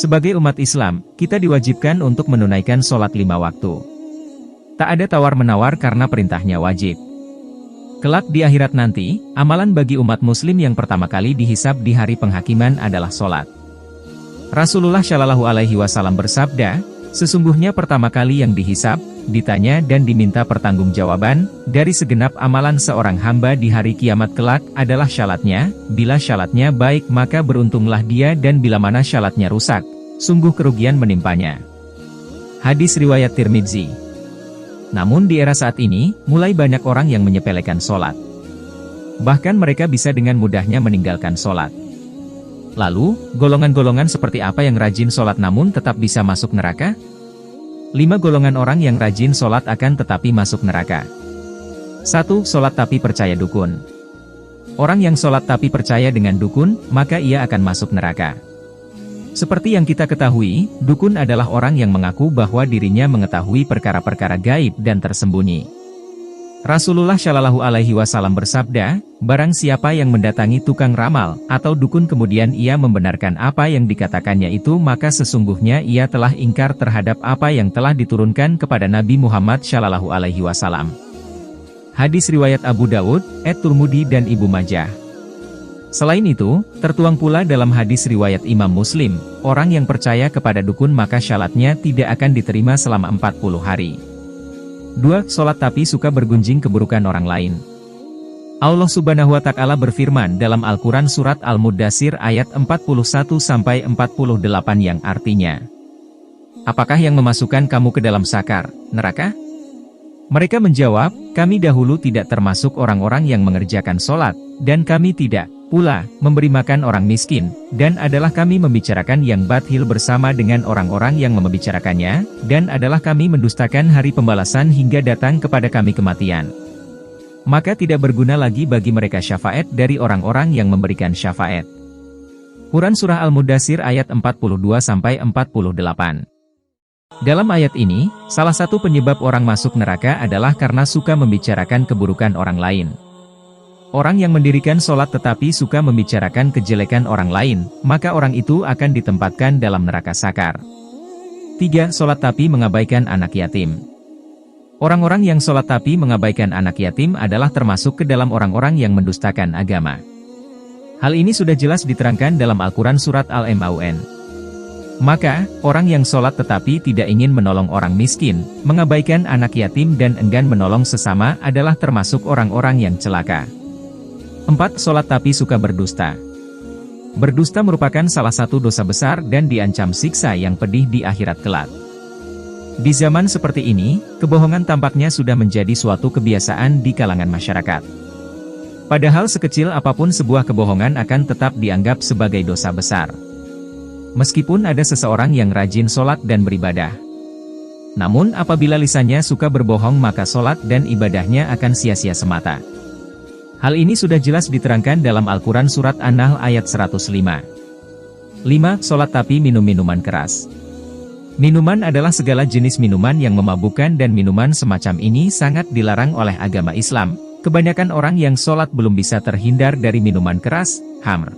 Sebagai umat Islam, kita diwajibkan untuk menunaikan sholat 5 waktu. Tak ada tawar-menawar karena perintahnya wajib. Kelak di akhirat nanti, amalan bagi umat muslim yang pertama kali dihisab di hari penghakiman adalah sholat. Rasulullah Shallallahu Alaihi Wasallam bersabda, sesungguhnya pertama kali yang dihisab, ditanya dan diminta pertanggungjawaban dari segenap amalan seorang hamba di hari kiamat kelak adalah syalatnya. Bila syalatnya baik maka beruntunglah dia, dan bila mana syalatnya rusak, sungguh kerugian menimpanya. Hadis riwayat Tirmidzi. Namun di era saat ini, mulai banyak orang yang menyepelekan sholat. Bahkan mereka bisa dengan mudahnya meninggalkan sholat. Lalu, golongan-golongan seperti apa yang rajin sholat namun tetap bisa masuk neraka? 5 golongan orang yang rajin sholat akan tetapi masuk neraka. 1. Sholat tapi percaya dukun. Orang yang sholat tapi percaya dengan dukun, maka ia akan masuk neraka. Seperti yang kita ketahui, dukun adalah orang yang mengaku bahwa dirinya mengetahui perkara-perkara gaib dan tersembunyi. Rasulullah Shallallahu Alaihi Wasallam bersabda, barang siapa yang mendatangi tukang ramal atau dukun kemudian ia membenarkan apa yang dikatakannya itu, maka sesungguhnya ia telah ingkar terhadap apa yang telah diturunkan kepada Nabi Muhammad Shallallahu Alaihi Wasallam. Hadis riwayat Abu Dawud, At-Tirmidzi dan Ibnu Majah. Selain itu, tertuang pula dalam hadis riwayat Imam Muslim, orang yang percaya kepada dukun maka syalatnya tidak akan diterima selama 40 hari. 2. Sholat tapi suka bergunjing keburukan orang lain. Allah Subhanahu wa Ta'ala berfirman dalam Al-Quran Surat Al-Muddatsir ayat 41-48 yang artinya, apakah yang memasukkan kamu ke dalam sakar, neraka? Mereka menjawab, kami dahulu tidak termasuk orang-orang yang mengerjakan sholat, dan kami tidak pula memberi makan orang miskin, dan adalah kami membicarakan yang batil bersama dengan orang-orang yang membicarakannya, dan adalah kami mendustakan hari pembalasan hingga datang kepada kami kematian. Maka tidak berguna lagi bagi mereka syafaat dari orang-orang yang memberikan syafaat. Quran Surah Al-Muddatsir ayat 42-48. Dalam ayat ini, salah satu penyebab orang masuk neraka adalah karena suka membicarakan keburukan orang lain. Orang yang mendirikan sholat tetapi suka membicarakan kejelekan orang lain, maka orang itu akan ditempatkan dalam neraka sakar. 3. Sholat tapi mengabaikan anak yatim. Orang-orang yang sholat tapi mengabaikan anak yatim adalah termasuk ke dalam orang-orang yang mendustakan agama. Hal ini sudah jelas diterangkan dalam Al-Quran Surat Al-Maun. Maka, orang yang sholat tetapi tidak ingin menolong orang miskin, mengabaikan anak yatim dan enggan menolong sesama adalah termasuk orang-orang yang celaka. 4. Sholat tapi suka berdusta. Berdusta merupakan salah satu dosa besar dan diancam siksa yang pedih di akhirat kelak. Di zaman seperti ini, kebohongan tampaknya sudah menjadi suatu kebiasaan di kalangan masyarakat. Padahal sekecil apapun sebuah kebohongan akan tetap dianggap sebagai dosa besar. Meskipun ada seseorang yang rajin sholat dan beribadah. Namun apabila lisannya suka berbohong maka sholat dan ibadahnya akan sia-sia semata. Hal ini sudah jelas diterangkan dalam Al-Quran Surat An-Nahl ayat 105. 5. Sholat tapi minum minuman keras. Minuman adalah segala jenis minuman yang memabukkan dan minuman semacam ini sangat dilarang oleh agama Islam. Kebanyakan orang yang sholat belum bisa terhindar dari minuman keras, khamr.